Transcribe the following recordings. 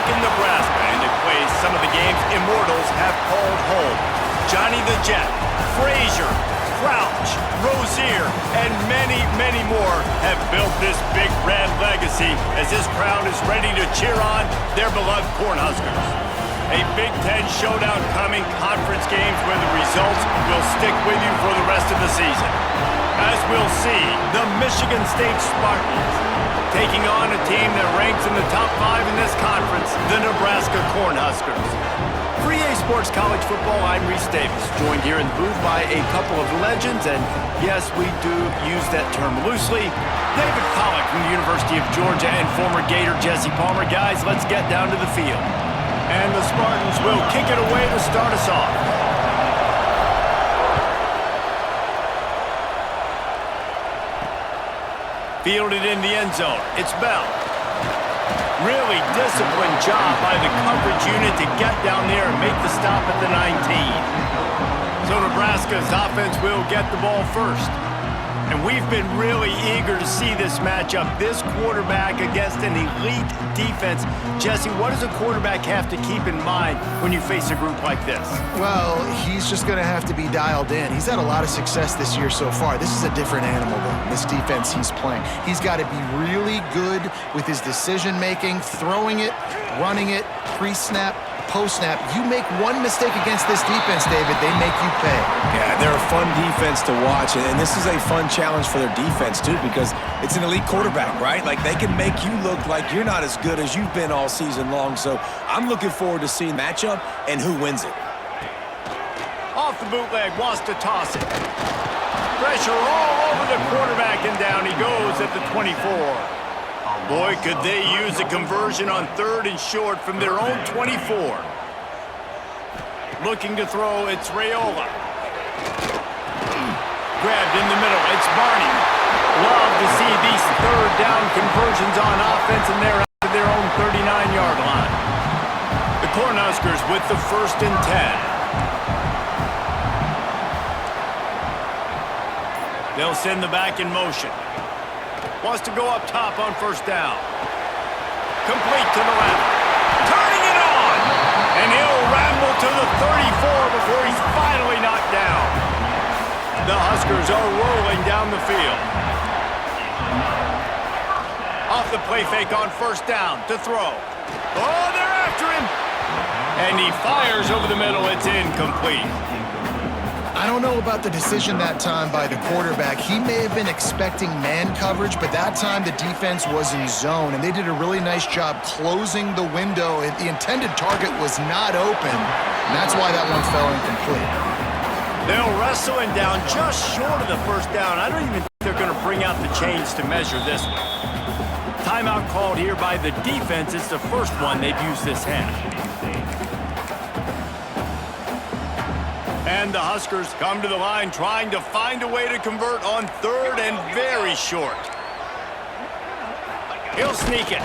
back in Nebraska, and they play some of the games immortals have called home. Johnny the Jet, Frazier, Crouch, Rozier, and many, many more have built this Big Red legacy as this crowd is ready to cheer on their beloved Cornhuskers. A Big Ten showdown coming, conference games where the results will stick with you for the rest of the season. As we'll see, the Michigan State Spartans taking on a team that ranks in the top 5 in this conference, the Nebraska Cornhuskers. For EA Sports College Football, I'm Reese Davis, joined here in the booth by a couple of legends, and yes, we do use that term loosely. David Pollack from the University of Georgia and former Gator Jesse Palmer. Guys, let's get down to the field. And the Spartans will kick it away to start us off. Fielded in the end zone. It's Bell. Really disciplined job by the coverage unit to get down there and make the stop at the 19. So Nebraska's offense will get the ball first. And we've been really eager to see this matchup, this quarterback against an elite defense. Jesse, what does a quarterback have to keep in mind when you face a group like this? Well, he's just going to have to be dialed in. He's had a lot of success this year so far. This is a different animal, though, this defense he's playing. He's got to be really good with his decision-making, throwing it, running it, pre-snap, post-snap. You make one mistake against this defense, David, they make you pay. Yeah, they're a fun defense to watch, and this is a fun challenge for their defense, too, because it's an elite quarterback, right? Like, they can make you look like you're not as good as you've been all season long, so I'm looking forward to seeing the matchup and who wins it. Off the bootleg, wants to toss it. Pressure all over the quarterback, and down he goes at the 24. Boy, could they use a conversion on 3rd and short from their own 24. Looking to throw, it's Raiola. Grabbed in the middle, it's Barney. Love to see these 3rd down conversions on offense, and they're out of their own 39-yard line. The Cornhuskers with the 1st and 10. They'll send the back in motion. Wants to go up top on 1st down. Complete to the left. Turning it on! And he'll ramble to the 34 before he's finally knocked down. The Huskers are rolling down the field. Off the play fake on 1st down to throw. Oh, they're after him! And he fires over the middle. It's incomplete. I don't know about the decision that time by the quarterback. He may have been expecting man coverage, but that time the defense was in zone, and they did a really nice job closing the window. The intended target was not open, and that's why that one fell incomplete. They'll wrestle him down just short of the 1st down. I don't even think they're going to bring out the chains to measure this one. Timeout called here by the defense. It's the first one they've used this half. And the Huskers come to the line trying to find a way to convert on 3rd and very short. He'll sneak it.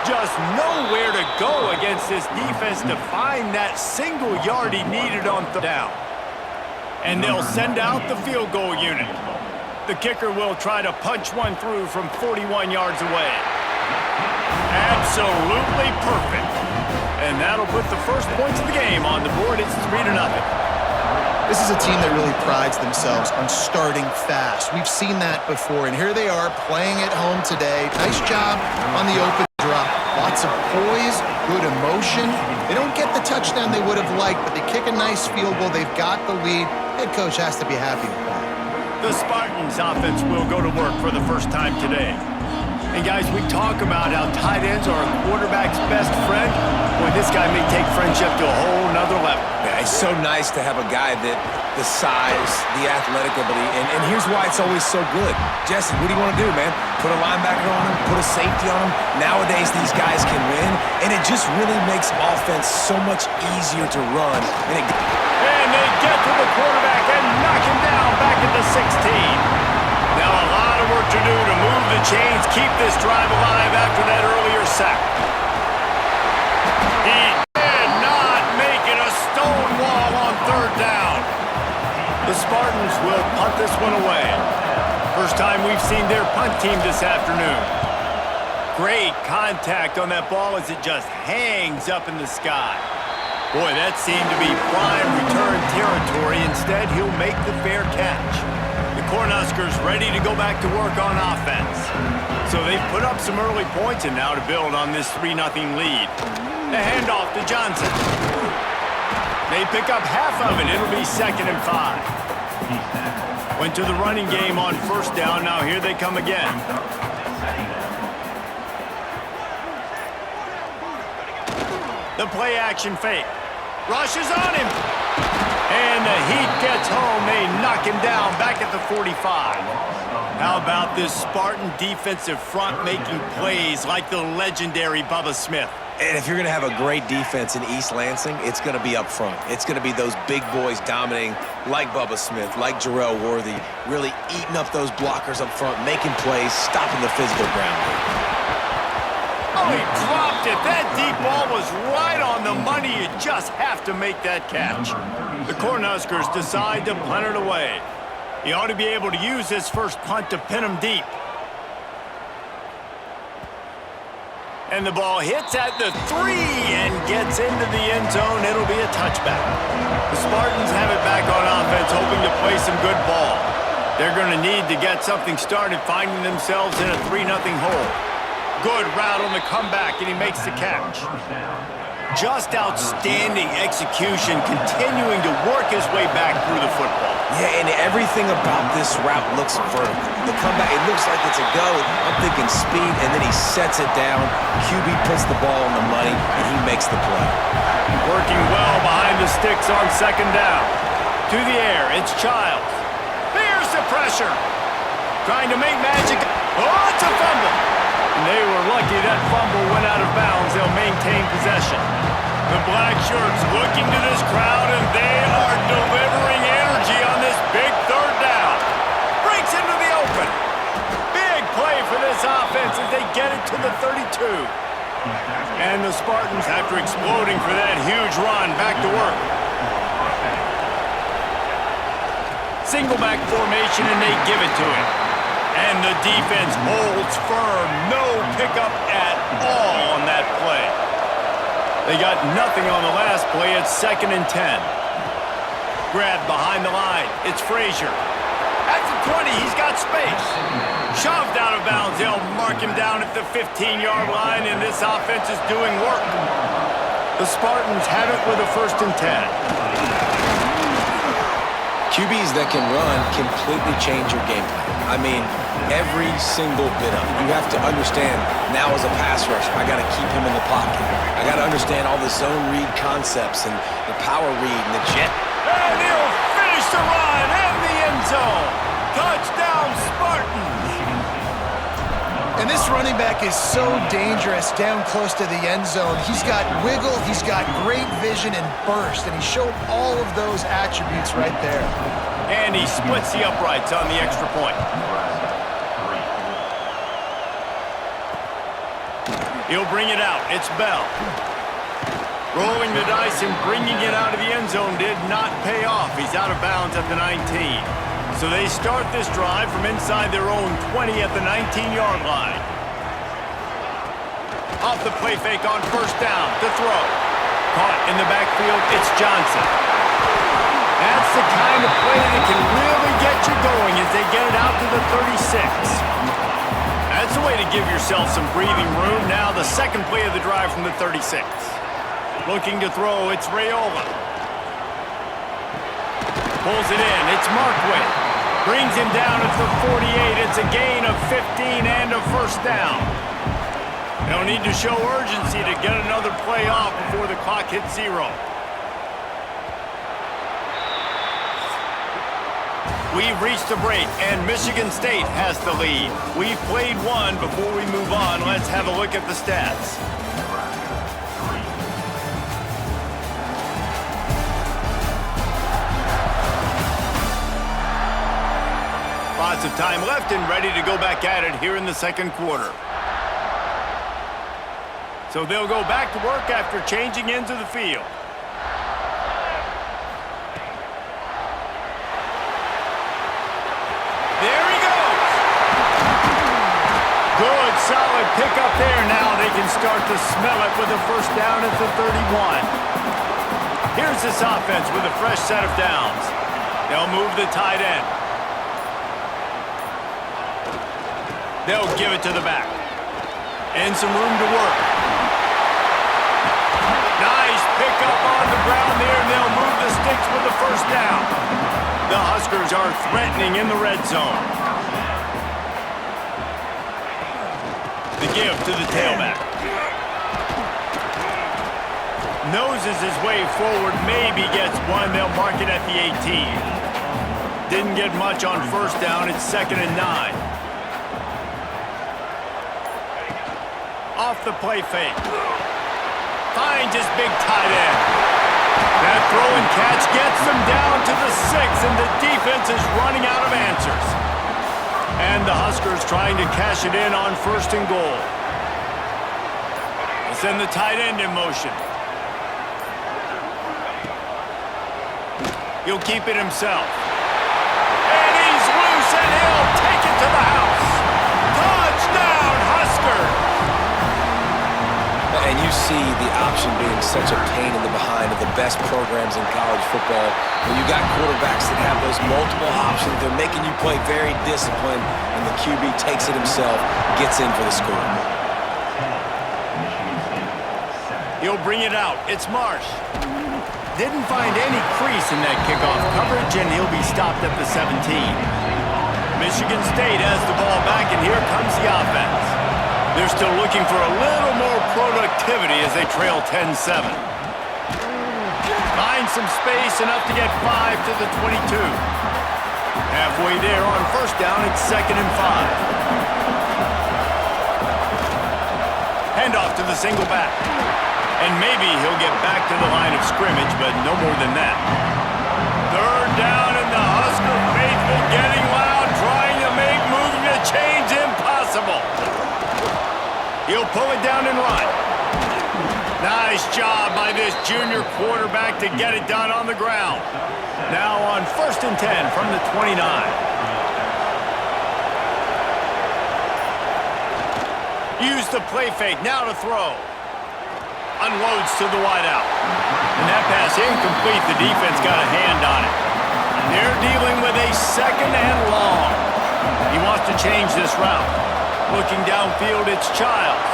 Just nowhere to go against this defense to find that single yard he needed on 3rd down. And they'll send out the field goal unit. The kicker will try to punch one through from 41 yards away. Absolutely perfect. And that'll put the first points of the game on the board. It's 3-0. This is a team that really prides themselves on starting fast. We've seen that before, and here they are playing at home today. Nice job on the open drop. Lots of poise, good emotion. They don't get the touchdown they would have liked, but they kick a nice field goal. They've got the lead. Head coach has to be happy with that. The Spartans offense will go to work for the first time today. And guys, we talk about how tight ends are a quarterback's best friend. Boy, this guy may take friendship to a whole nother level. Yeah, it's so nice to have a guy that the size, the athletic ability, and here's why it's always so good. Jesse, what do you want to do, man? Put a linebacker on him, put a safety on him. Nowadays, these guys can win, and it just really makes offense so much easier to run. And they get to the quarterback and knock him down back at the 16. Now a lot of work to do to move the chains, keep this drive alive after that earlier sack. He did not make it a stone wall on 3rd down. The Spartans will punt this one away. First time we've seen their punt team this afternoon. Great contact on that ball as it just hangs up in the sky. Boy, that seemed to be prime return territory. Instead, he'll make the fair catch. The Cornhuskers ready to go back to work on offense. So they've put up some early points and now to build on this 3-0 lead. The handoff to Johnson. They pick up half of it. It'll be 2nd and 5. Went to the running game on 1st down. Now here they come again. The play action fake. Rushes on him. And the Heat gets home. They knock him down back at the 45. How about this Spartan defensive front making plays like the legendary Bubba Smith? And if you're going to have a great defense in East Lansing, it's going to be up front. It's going to be those big boys dominating like Bubba Smith, like Jarrell Worthy, really eating up those blockers up front, making plays, stopping the physical ground. Oh, he dropped it. That deep ball was right on the money. You just have to make that catch. The Cornhuskers decide to punt it away. He ought to be able to use this first punt to pin him deep. And the ball hits at the 3 and gets into the end zone. It'll be a touchback. The Spartans have it back on offense, hoping to play some good ball. They're going to need to get something started, finding themselves in a 3-0 hole. Good route on the comeback, and he makes the catch. Just outstanding execution, continuing to work his way back through the football. Yeah, and everything about this route looks vertical. The comeback, it looks like it's a go. I'm thinking speed, and then he sets it down. QB puts the ball on the money, and he makes the play. Working well behind the sticks on 2nd down. To the air, it's Chiles. There's the pressure. Trying to make magic. Oh, it's a fumble. And they were lucky that fumble went out of bounds. They'll maintain possession. The black shirts looking to this crowd, and they are delivering energy on this big 3rd down. Breaks into the open. Big play for this offense as they get it to the 32. And the Spartans, after exploding for that huge run, back to work. Single back formation, and they give it to him. And the defense holds firm. No pickup at all on that play. They got nothing on the last play. It's 2nd and 10. Grab behind the line. It's Frazier. At the 20, he's got space. Shoved out of bounds. They'll mark him down at the 15-yard line, and this offense is doing work. The Spartans have it with a 1st and 10. QBs that can run completely change your game plan. I mean, every single bit of it. You have to understand, now as a pass rusher, I got to keep him in the pocket. I got to understand all the zone read concepts and the power read and the jet. And he'll finish the run and the end zone. Touchdown, Spartans. And this running back is so dangerous down close to the end zone. He's got wiggle, he's got great vision and burst, and he showed all of those attributes right there. And he splits the uprights on the extra point. He'll bring it out. It's Bell. Rolling the dice and bringing it out of the end zone did not pay off. He's out of bounds at the 19. So they start this drive from inside their own 20 at the 19-yard line. Off the play fake on 1st down to throw. Caught in the backfield, it's Johnson. That's the kind of play that can really get you going as they get it out to the 36. That's a way to give yourself some breathing room. Now the 2nd play of the drive from the 36. Looking to throw, it's Raiola. Pulls it in, it's Markway. Brings him down at the 48. It's a gain of 15 and a 1st down. They'll need to show urgency to get another play off before the clock hits 0. We've reached the break, and Michigan State has the lead. We've played one. Before we move on, let's have a look at the stats. Lots of time left and ready to go back at it here in the 2nd quarter. So they'll go back to work after changing into the field. There he goes. Good, solid pick up there now. They can start to smell it with a first down at the 31. Here's this offense with a fresh set of downs. They'll move the tight end. They'll give it to the back. And some room to work. Nice pickup on the ground there, and they'll move the sticks with the first down. The Huskers are threatening in the red zone. The give to the tailback. Noses his way forward, maybe gets one. They'll mark it at the 18. Didn't get much on first down. It's 2nd and 9. Off the play fake. Finds his big tight end. That throw and catch gets them down to the 6, and the defense is running out of answers. And the Huskers trying to cash it in on 1st and goal. They send the tight end in motion. He'll keep it himself. And he's loose, and he'll take it to the house. Touchdown, Huskers! And you see the option being such a pain in the behind of the best programs in college football. When you got quarterbacks that have those multiple options, they're making you play very disciplined, and the QB takes it himself, gets in for the score. He'll bring it out. It's Marsh. Didn't find any crease in that kickoff coverage, and he'll be stopped at the 17. Michigan State has the ball back, and here comes the offense. They're still looking for a little more productivity as they trail 10-7. Find some space, enough to get 5 to the 22. Halfway there on first down, it's 2nd and 5. Handoff to the single back. And maybe he'll get back to the line of scrimmage, but no more than that. 3rd down, and the Husker faithful getting loud, trying to make moving the chains impossible. He'll pull it down and run. Nice job by this junior quarterback to get it done on the ground. Now on 1st and 10 from the 29. Use the play fake, now to throw. Unloads to the wideout. And that pass incomplete. The defense got a hand on it. They're dealing with a 2nd and long. He wants to change this route. Looking downfield, it's Chiles.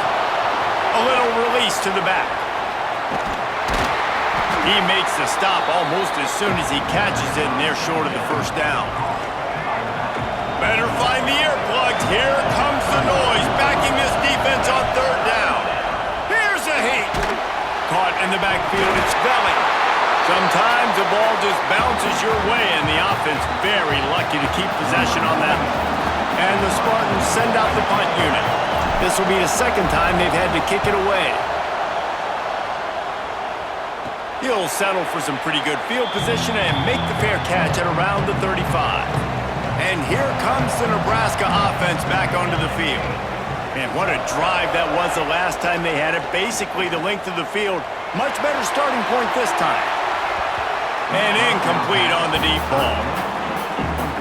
A little release to the back. He makes the stop almost as soon as he catches it, and they're short of the first down. Better find the earplugs. Here comes the noise, backing this defense on 3rd down. Here's a heat. Caught in the backfield, it's Belling. Sometimes the ball just bounces your way, and the offense very lucky to keep possession on that. And the Spartans send out the punt unit. This will be the 2nd time they've had to kick it away. He'll settle for some pretty good field position and make the fair catch at around the 35. And here comes the Nebraska offense back onto the field. Man, what a drive that was the last time they had it. Basically the length of the field. Much better starting point this time. And incomplete on the deep ball.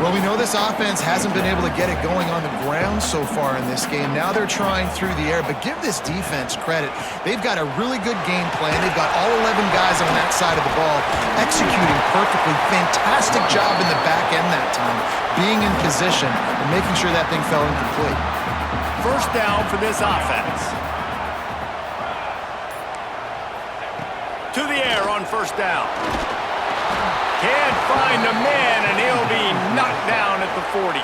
Well, we know this offense hasn't been able to get it going on the ground so far in this game. Now they're trying through the air, but give this defense credit. They've got a really good game plan. They've got all 11 guys on that side of the ball executing perfectly. Fantastic job in the back end that time, being in position and making sure that thing fell incomplete. First down for this offense. To the air on first down. Can't find a man, and he'll be knocked down at the 40.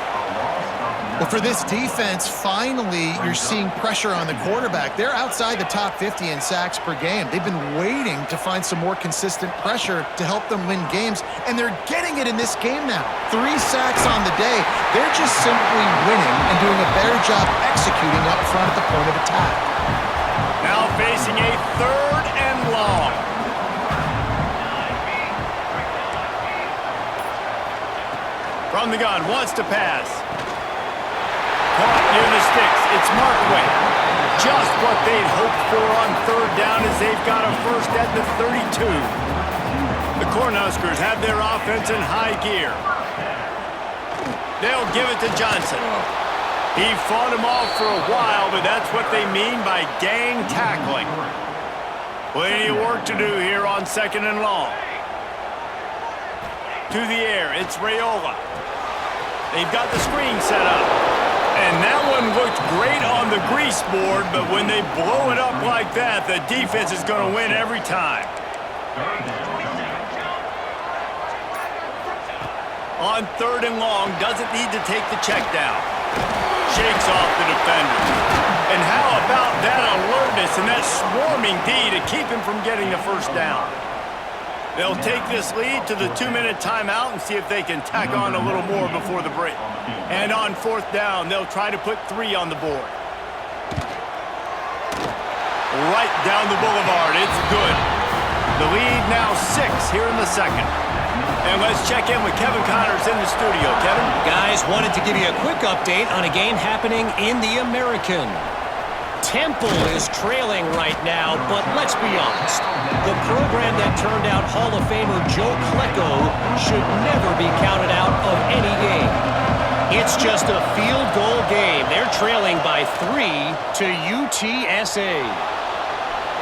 Well, for this defense, finally, you're seeing pressure on the quarterback. They're outside the top 50 in sacks per game. They've been waiting to find some more consistent pressure to help them win games, and they're getting it in this game now. 3 sacks on the day. They're just simply winning and doing a better job executing up front at the point of attack. Now facing a 3rd and long. From the gun, wants to pass. Caught near the sticks. It's Markway. Just what they'd hoped for on 3rd down as they've got a first at the 32. The Cornhuskers have their offense in high gear. They'll give it to Johnson. He fought him off for a while, but that's what they mean by gang tackling. Plenty of work to do here on 2nd and long. To the air, it's Raiola. They've got the screen set up. And that one looked great on the grease board, but when they blow it up like that, the defense is going to win every time. On 3rd and long, doesn't need to take the check down. Shakes off the defender. And how about that alertness and that swarming D to keep him from getting the first down? They'll take this lead to the 2-minute timeout and see if they can tack on a little more before the break. And on 4th down, they'll try to put 3 on the board. Right down the boulevard, it's good. The lead now 6 here in the 2nd. And let's check in with Kevin Connors in the studio. Kevin? Guys, wanted to give you a quick update on a game happening in the American. Temple is trailing right now, but let's be honest. The program that turned out Hall of Famer Joe Klecko should never be counted out of any game. It's just a field goal game. They're trailing by 3 to UTSA.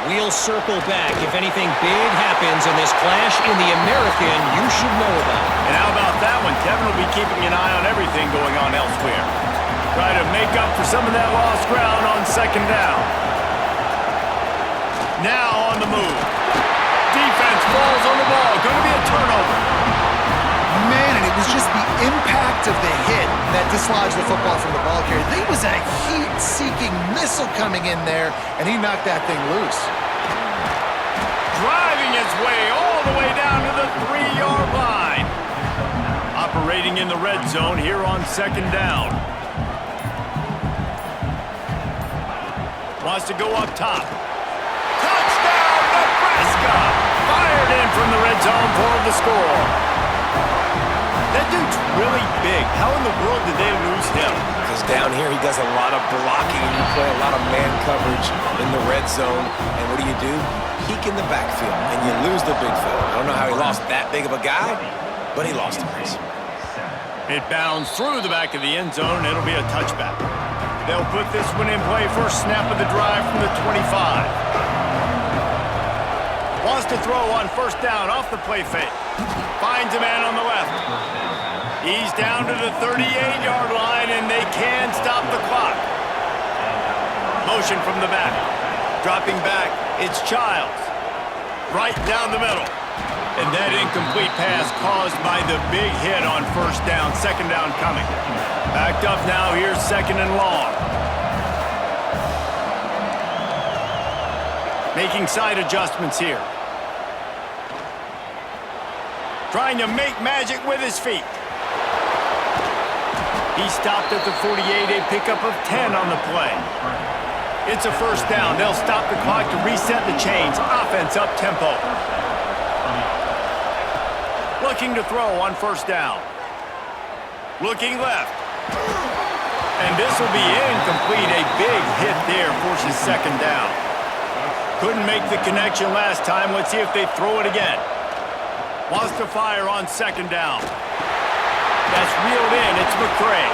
We'll circle back if anything big happens in this clash in the American you should know about. And how about that one? Kevin will be keeping an eye on everything going on elsewhere. Try to make up for some of that lost ground on 2nd down. Now on the move. Defense falls on the ball. Going to be a turnover. Man, and it was just the impact of the hit that dislodged the football from the ball carrier. There was a heat-seeking missile coming in there, and he knocked that thing loose. Driving its way all the way down to the 3-yard line. Operating in the red zone here on 2nd down. Wants to go up top. Touchdown, Nebraska! Fired in from the red zone for the score. That dude's really big. How in the world did they lose him? Because down here he does a lot of blocking. You play a lot of man coverage in the red zone. And what do? Peek in the backfield, and you lose the big fella. I don't know how he lost that big of a guy, but he lost him. It bounds through the back of the end zone, and it'll be a touchback. They'll put this one in play. First snap of the drive from the 25. Wants to throw on 1st down off the play fake. Finds a man on the left. He's down to the 38-yard line, and they can stop the clock. Motion from the back. Dropping back, it's Chiles. Right down the middle. And that incomplete pass caused by the big hit on 1st down. 2nd down coming. Backed up now, here's 2nd and long. Making side adjustments here. Trying to make magic with his feet. He stopped at the 48, a pickup of 10 on the play. It's a 1st down. They'll stop the clock to reset the chains. Offense up tempo. Looking to throw on 1st down. Looking left. And this will be incomplete. A big hit there forces 2nd down. Couldn't make the connection last time. Let's see if they throw it again. Wants to fire on 2nd down. That's reeled in. It's McCray.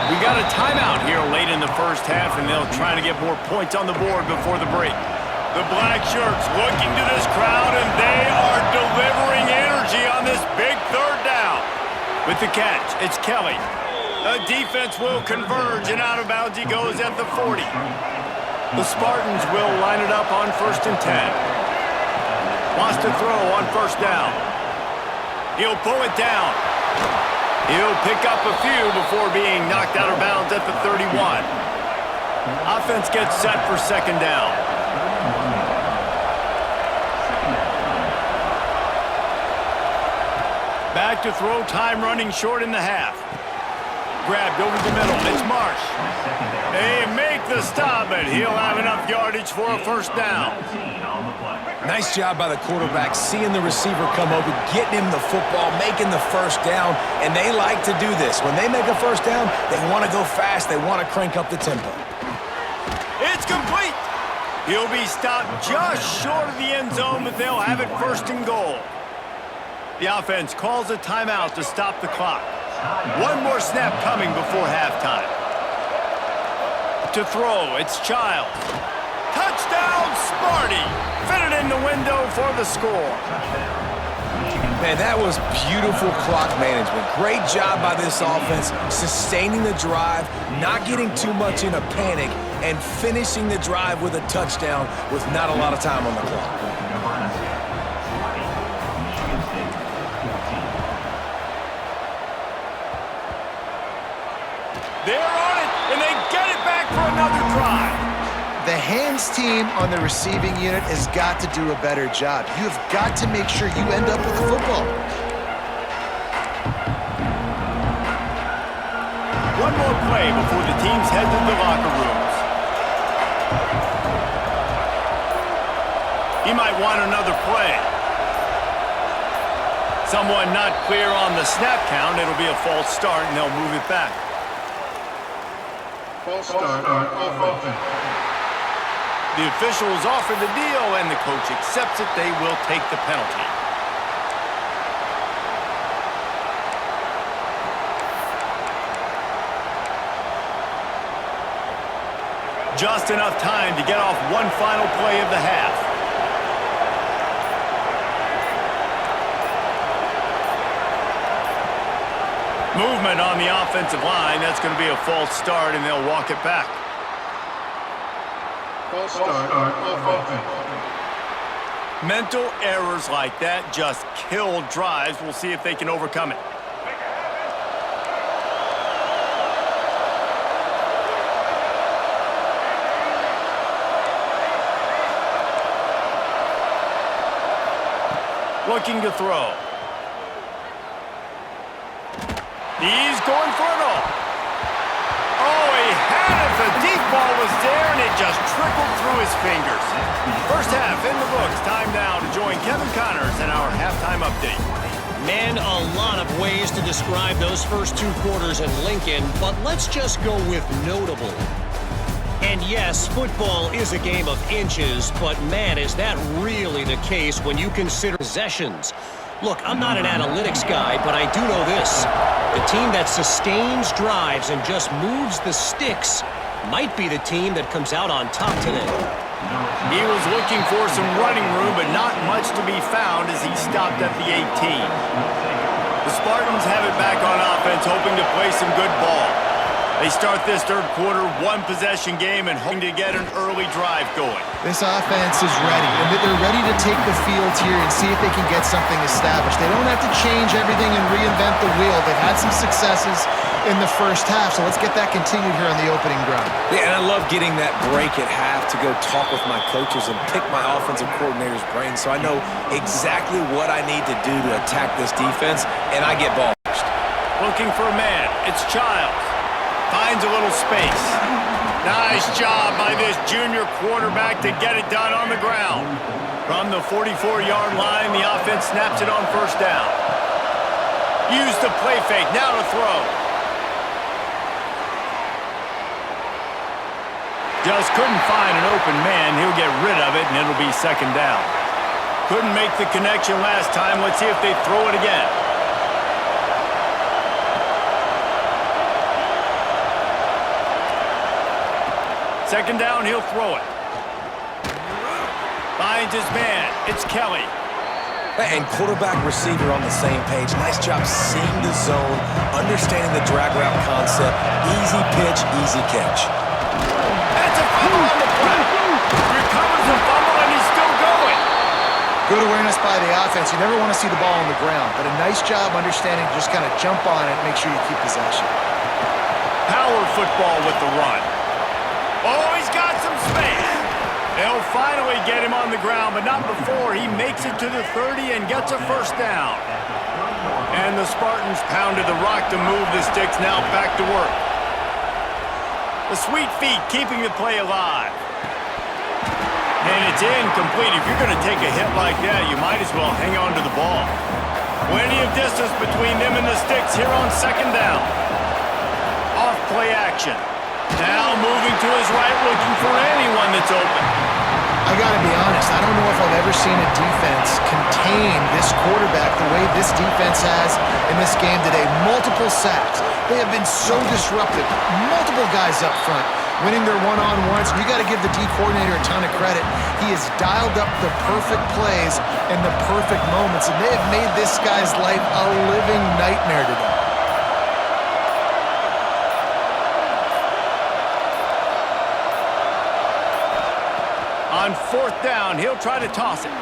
We got a timeout here late in the 1st half, and they'll try to get more points on the board before the break. The black shirts looking to this crowd, and they are delivering energy on this big 3rd down. With the catch, it's Kelly. The defense will converge, and out of bounds he goes at the 40. The Spartans will line it up on 1st and 10. Wants to throw on 1st down. He'll pull it down. He'll pick up a few before being knocked out of bounds at the 31. Offense gets set for 2nd down. Back to throw, time running short in the half. Grabbed over the middle, it's Marsh. They make the stop, but he'll have enough yardage for a 1st down. Nice job by the quarterback, seeing the receiver come over, getting him the football, making the 1st down, and they like to do this. When they make a 1st down, they want to go fast, they want to crank up the tempo. It's complete. He'll be stopped just short of the end zone, but they'll have it 1st and goal. The offense calls a timeout to stop the clock. One more snap coming before halftime. To throw, it's Chiles. Touchdown, Sparty! Fitted in the window for the score. Man, that was beautiful clock management. Great job by this offense, sustaining the drive, not getting too much in a panic, and finishing the drive with a touchdown with not a lot of time on the clock. They're on it, and they get it back for another drive. The hands team on the receiving unit has got to do a better job. You have got to make sure you end up with the football. One more play before the teams head to the locker rooms. He might want another play. Someone not clear on the snap count. It'll be a false start, and they'll move it back. False start on offense. The officials offer the deal, and the coach accepts it. They will take the penalty. Just enough time to get off one final play of the half. Movement on the offensive line. That's going to be a false start, and they'll walk it back. False start on offense. Mental errors like that just kill drives. We'll see if they can overcome it. Looking to throw. He's going for it all. Oh, he had it. The deep ball was there, and it just trickled through his fingers. First half in the books. Time now to join Kevin Connors in our halftime update. Man, a lot of ways to describe those first two quarters in Lincoln, but let's just go with notable. And yes, football is a game of inches, but man, is that really the case when you consider possessions. Look, I'm not an analytics guy, but I do know this. The team that sustains drives and just moves the sticks might be the team that comes out on top today. He was looking for some running room, but not much to be found as he stopped at the 18. The Spartans have it back on offense, hoping to play some good ball. They start this third quarter, one-possession game, and hoping to get an early drive going. This offense is ready, and they're ready to take the field here and see if they can get something established. They don't have to change everything and reinvent the wheel. They've had some successes in the first half, so let's get that continued here on the opening drive. Yeah, and I love getting that break at half to go talk with my coaches and pick my offensive coordinator's brain so I know exactly what I need to do to attack this defense, and I get ball first. Looking for a man. It's Chiles. Finds a little space. Nice job by this junior quarterback to get it done on the ground. From the 44-yard line, the offense snaps it on first down. Use the play fake. Now to throw. Just couldn't find an open man. He'll get rid of it, and it'll be second down. Couldn't make the connection last time. Let's see if they throw it again. Second down, he'll throw it. Finds his man. It's Kelly. And quarterback receiver on the same page. Nice job seeing the zone, understanding the drag route concept. Easy pitch, easy catch. That's a fumble on the play. Recovers the fumble, and he's still going. Good awareness by the offense. You never want to see the ball on the ground, but a nice job understanding to just kind of jump on it and make sure you keep possession. Power football with the run. Oh, he's got some space. They'll finally get him on the ground, but not before he makes it to the 30 and gets a first down. And the Spartans pounded the rock to move the sticks, now back to work. The sweet feet keeping the play alive. And it's incomplete. If you're going to take a hit like that, you might as well hang on to the ball. Plenty of distance between them and the sticks here on second down. Off play action. Now moving to his right, looking for anyone that's open. I got to be honest, I don't know if I've ever seen a defense contain this quarterback the way this defense has in this game today. Multiple sacks. They have been so disruptive. Multiple guys up front. winning their one-on-ones. You got to give the D coordinator a ton of credit. He has dialed up the perfect plays and the perfect moments, and they have made this guy's life a living nightmare today. On 4th down, he'll try to toss it.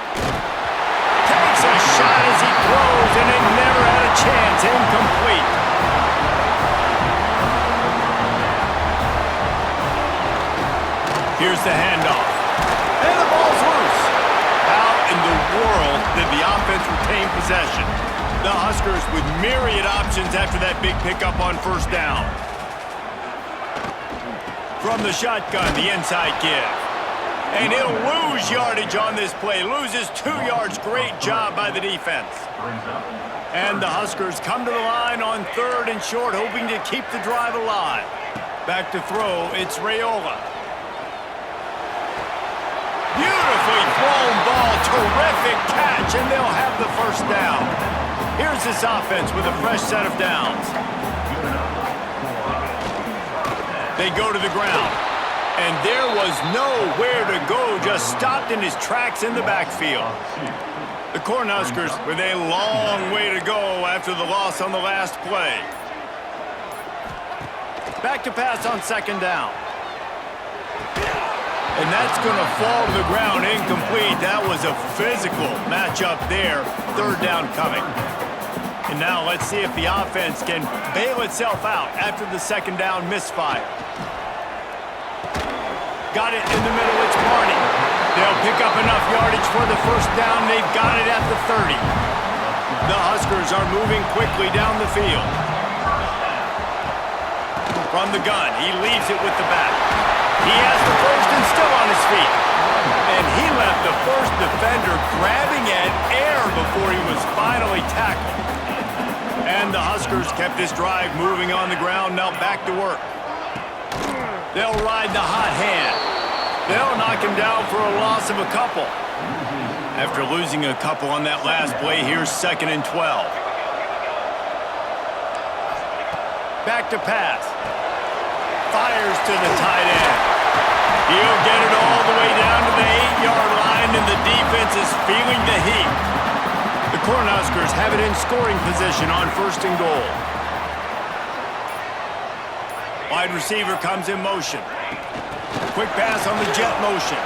Takes a shot as he throws, and it never had a chance. Incomplete. Here's the handoff. And the ball's loose. How in the world did the offense retain possession? The Huskers with myriad options after that big pickup on 1st down. From the shotgun, the inside give. And he'll lose yardage on this play. Loses 2 yards. Great job by the defense. And the Huskers come to the line on 3rd and short, hoping to keep the drive alive. Back to throw, it's Raiola. Beautifully thrown ball. Terrific catch, and they'll have the 1st down. Here's this offense with a fresh set of downs. They go to the ground. And there was nowhere to go, just stopped in his tracks in the backfield. The Cornhuskers with a long way to go after the loss on the last play. Back to pass on 2nd down. And that's going to fall to the ground incomplete. That was a physical matchup there. 3rd down coming. And now let's see if the offense can bail itself out after the 2nd down misfire. Got it in the middle, it's Barney. They'll pick up enough yardage for the 1st down. They've got it at the 30. The Huskers are moving quickly down the field. From the gun, he leaves it with the back. He has the 1st and still on his feet. And he left the 1st defender grabbing at air before he was finally tackled. And the Huskers kept this drive moving on the ground, now back to work. They'll ride the hot hand. They'll knock him down for a loss of a couple. After losing a couple on that last play, here's 2nd and 12. Back to pass. Fires to the tight end. He'll get it all the way down to the 8-yard line, and the defense is feeling the heat. The Cornhuskers have it in scoring position on 1st and goal. Wide receiver comes in motion. Quick pass on the jet motion.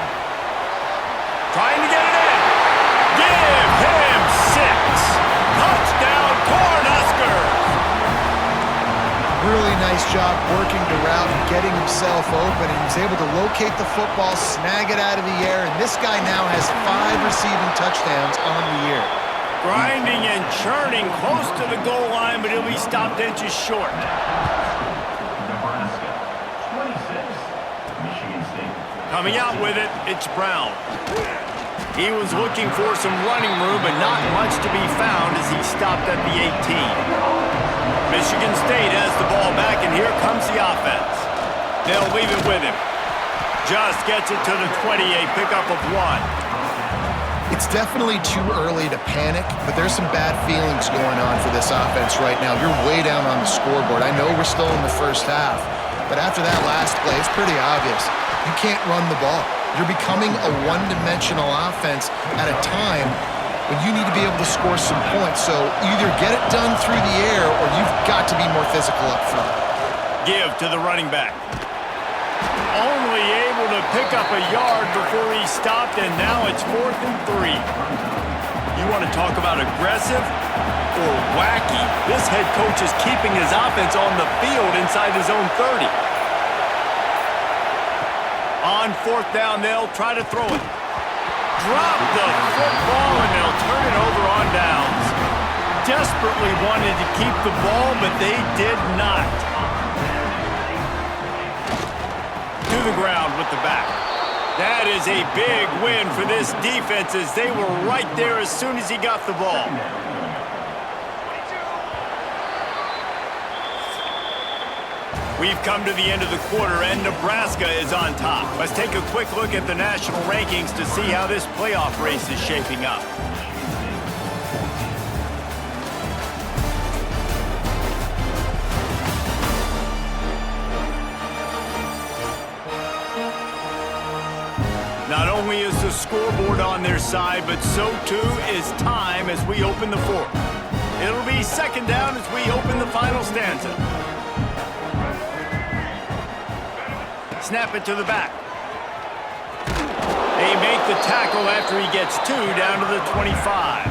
Trying to get it in. Give him 6. Touchdown, Cornhuskers. Really nice job working the route and getting himself open. And he was able to locate the football, snag it out of the air, and this guy now has 5 receiving touchdowns on the year. Grinding and churning close to the goal line, but he'll be stopped inches short. Coming out with it, it's Brown. He was looking for some running room, but not much to be found as he stopped at the 18. Michigan State has the ball back, and here comes the offense. They'll leave it with him. Just gets it to the 20, a pickup of 1. It's definitely too early to panic, but there's some bad feelings going on for this offense right now. You're way down on the scoreboard. I know we're still in the 1st half, but after that last play, it's pretty obvious. You can't run the ball. You're becoming a one-dimensional offense at a time when you need to be able to score some points. So either get it done through the air or you've got to be more physical up front. Give to the running back. Only able to pick up a yard before he stopped, and now it's 4th and 3. You want to talk about aggressive or wacky? This head coach is keeping his offense on the field inside his own 30. On 4th down, they'll try to throw it. Drop the football, and they'll turn it over on downs. Desperately wanted to keep the ball, but they did not. To the ground with the back. That is a big win for this defense as they were right there as soon as he got the ball. We've come to the end of the quarter, and Nebraska is on top. Let's take a quick look at the national rankings to see how this playoff race is shaping up. Not only is the scoreboard on their side, but so too is time as we open the fourth. It'll be second down as we open the final stanza. Snap it to the back. They make the tackle after he gets 2 down to the 25.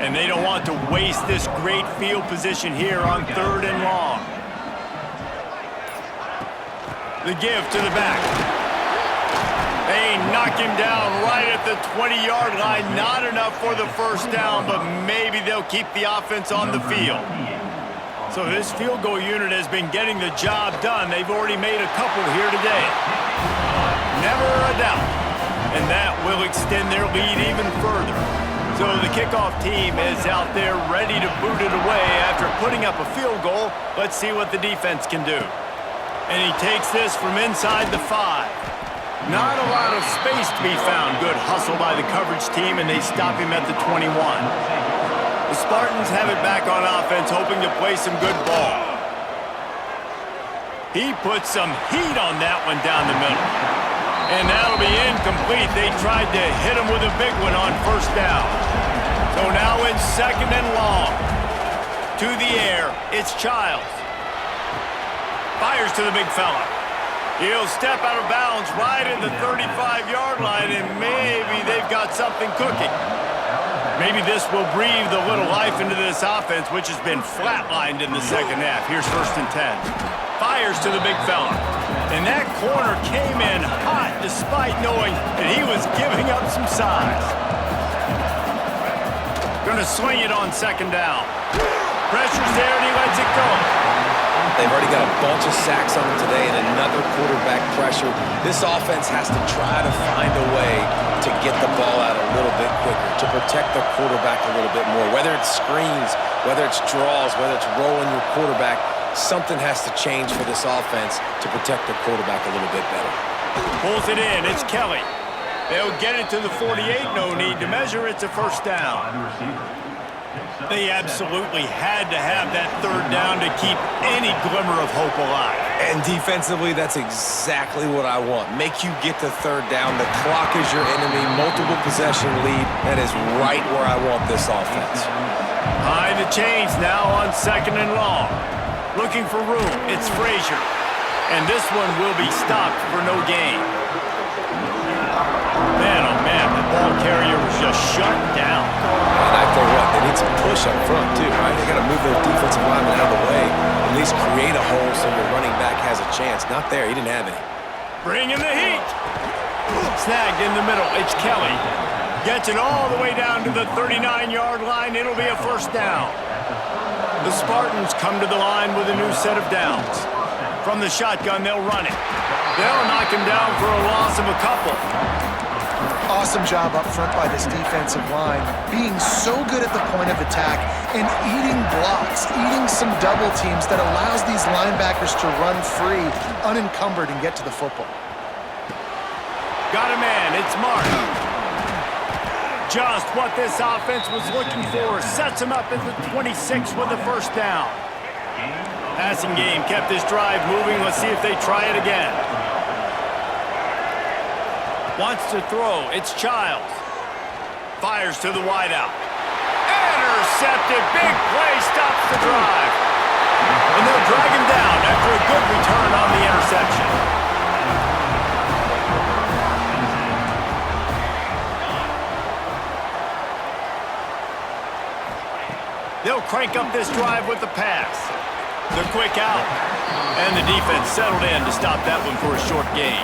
And they don't want to waste this great field position here on 3rd and long. The give to the back. They knock him down right at the 20-yard line. Not enough for the first down, but maybe they'll keep the offense on the field. So this field goal unit has been getting the job done. They've already made a couple here today. Never a doubt. And that will extend their lead even further. So the kickoff team is out there ready to boot it away after putting up a field goal. Let's see what the defense can do. And he takes this from inside the 5. Not a lot of space to be found. Good hustle by the coverage team, and they stop him at the 21. The Spartans have it back on offense, hoping to play some good ball. He puts some heat on that one down the middle. And that'll be incomplete. They tried to hit him with a big one on first down. So now it's second and long. To the air, it's Chiles. Fires to the big fella. He'll step out of bounds right at the 35-yard line, and maybe they've got something cooking. Maybe this will breathe a little life into this offense, which has been flatlined in the second half. Here's 1st and 10. Fires to the big fella. And that corner came in hot despite knowing that he was giving up some size. Going to swing it on second down. Pressure's there, and he lets it go. They've already got a bunch of sacks on them today and another quarterback pressure. This offense has to try to find a way to get the ball out a little bit quicker, to protect the quarterback a little bit more. Whether it's screens, whether it's draws, whether it's rolling your quarterback, something has to change for this offense to protect the quarterback a little bit better. Pulls it in. It's Kelly. They'll get it to the 48. No need to measure. It's a first down. They absolutely had to have that 3rd down to keep any glimmer of hope alive. And defensively, that's exactly what I want. Make you get the 3rd down. The clock is your enemy. Multiple possession lead. That is right where I want this offense. Behind the chains now on 2nd and long. Looking for room. It's Frazier. And this one will be stopped for no gain. Man, oh man, the ball carrier was just shut down. And I tell you what, they need some push up front too, right? They got to move their defensive lineman out of the way. At least create a hole so your running back has a chance. Not there. He didn't have any. Bringing the heat. Snagged in the middle. It's Kelly. Gets it all the way down to the 39-yard line. It'll be a first down. The Spartans come to the line with a new set of downs. From the shotgun, they'll run it. They'll knock him down for a loss of a couple. Awesome job up front by this defensive line, being so good at the point of attack and eating blocks, eating some double teams that allows these linebackers to run free, unencumbered, and get to the football. Got a man. It's Mark. Just what this offense was looking for. Sets him up at the 26 with the first down. Passing game kept this drive moving. Let's see if they try it again. Wants to throw. It's Chiles. Fires to the wideout. Intercepted. Big play. Stops the drive. And they'll drag him down after a good return on the interception. They'll crank up this drive with the pass. The quick out. And the defense settled in to stop that one for a short gain.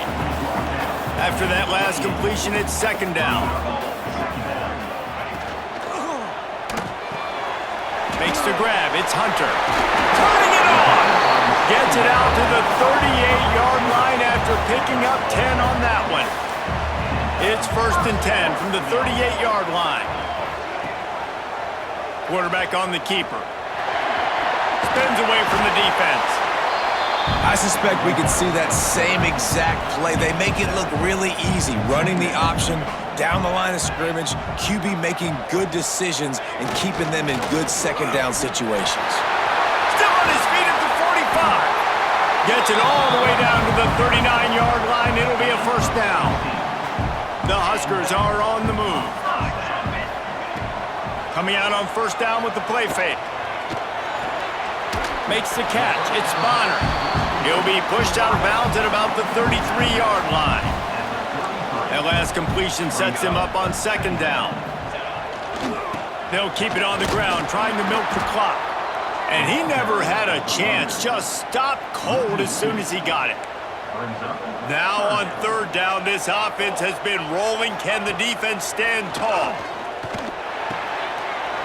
After that last completion, it's second down. Makes the grab. It's Hunter. Turning it on. Gets it out to the 38-yard line after picking up 10 on that one. It's 1st and 10 from the 38-yard line. Quarterback on the keeper. Spins away from the defense. I suspect we could see that same exact play. They make it look really easy, running the option down the line of scrimmage, QB making good decisions and keeping them in good second down situations. Still on his feet at the 45. Gets it all the way down to the 39-yard line. It'll be a first down. The Huskers are on the move. Coming out on first down with the play fake. Makes the catch. It's Bonner. He'll be pushed out of bounds at about the 33-yard line. That last completion sets him up on second down. They'll keep it on the ground, trying to milk the clock. And he never had a chance. Just stopped cold as soon as he got it. Now on third down, this offense has been rolling. Can the defense stand tall?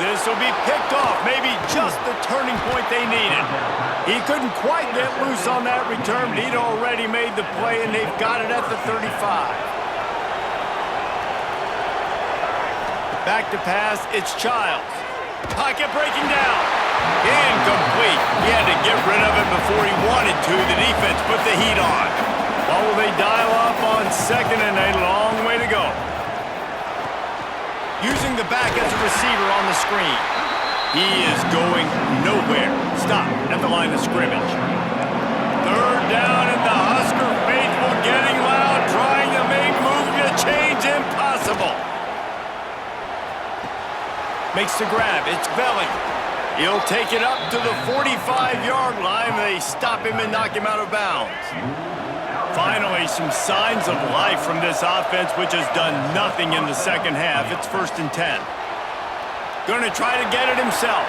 This will be picked off, maybe just the turning point they needed. He couldn't quite get loose on that return, but he'd already made the play, and they've got it at the 35. Back to pass, it's Chiles. Pocket breaking down. Incomplete. He had to get rid of it before he wanted to. The defense put the heat on. What will they dial up on second and a long way to go? Using the back as a receiver on the screen. He is going nowhere. Stop at the line of scrimmage. Third down and the Husker faithful getting loud, trying to make move to change impossible. Makes the grab. It's Belling. He'll take it up to the 45-yard line. They stop him and knock him out of bounds. Finally, some signs of life from this offense, which has done nothing in the second half. It's 1st and 10. Going to try to get it himself.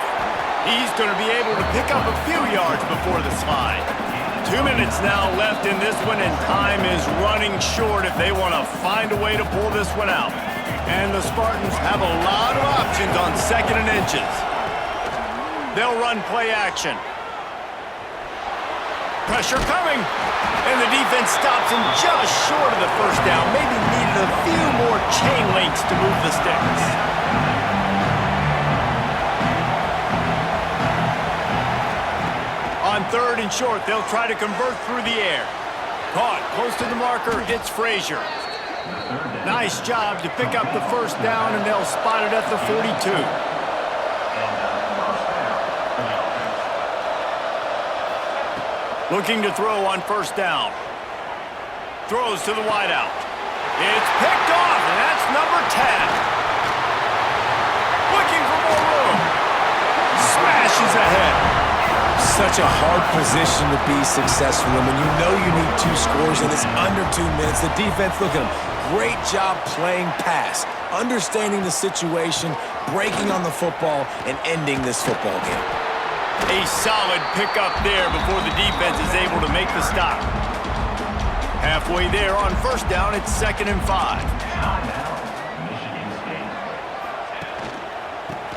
He's going to be able to pick up a few yards before the slide. 2 minutes now left in this one, and time is running short if they want to find a way to pull this one out. And the Spartans have a lot of options on second and inches. They'll run play action. Pressure coming. And the defense stops him just short of the first down. Maybe needed a few more chain links to move the sticks. On third and short, they'll try to convert through the air. Caught close to the marker, it's Frazier. Nice job to pick up the first down, and they'll spot it at the 42. Looking to throw on first down. Throws to the wideout. It's picked off, and that's number 10. Looking for more room. Smashes ahead. Such a hard position to be successful in when you know you need 2 scores and it's under 2 minutes. The defense, look at them. Great job playing pass, understanding the situation, breaking on the football, and ending this football game. A solid pickup there before the defense is able to make the stop. Halfway there on first down, it's 2nd and 5.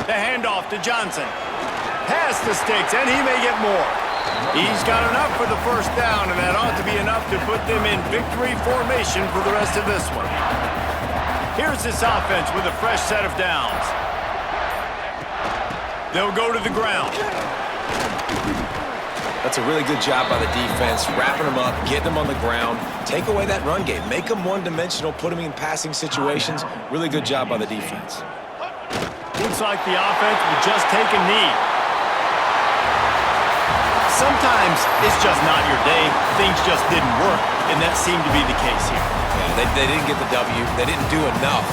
The handoff to Johnson. Past the sticks, and he may get more. He's got enough for the first down, and that ought to be enough to put them in victory formation for the rest of this one. Here's this offense with a fresh set of downs. They'll go to the ground. That's a really good job by the defense, wrapping them up, getting them on the ground, take away that run game, make them one-dimensional, put them in passing situations. Really good job by the defense. Looks like the offense will just take a knee. Sometimes it's just not your day. Things just didn't work, and that seemed to be the case here. Yeah, they didn't get the W. They didn't do enough.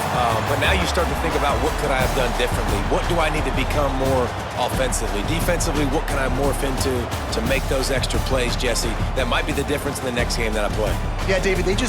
But now you start to think about what could I have done differently? What do I need to become more offensively? Defensively, what can I morph into to make those extra plays, Jesse? That might be the difference in the next game that I play. Yeah, David, they just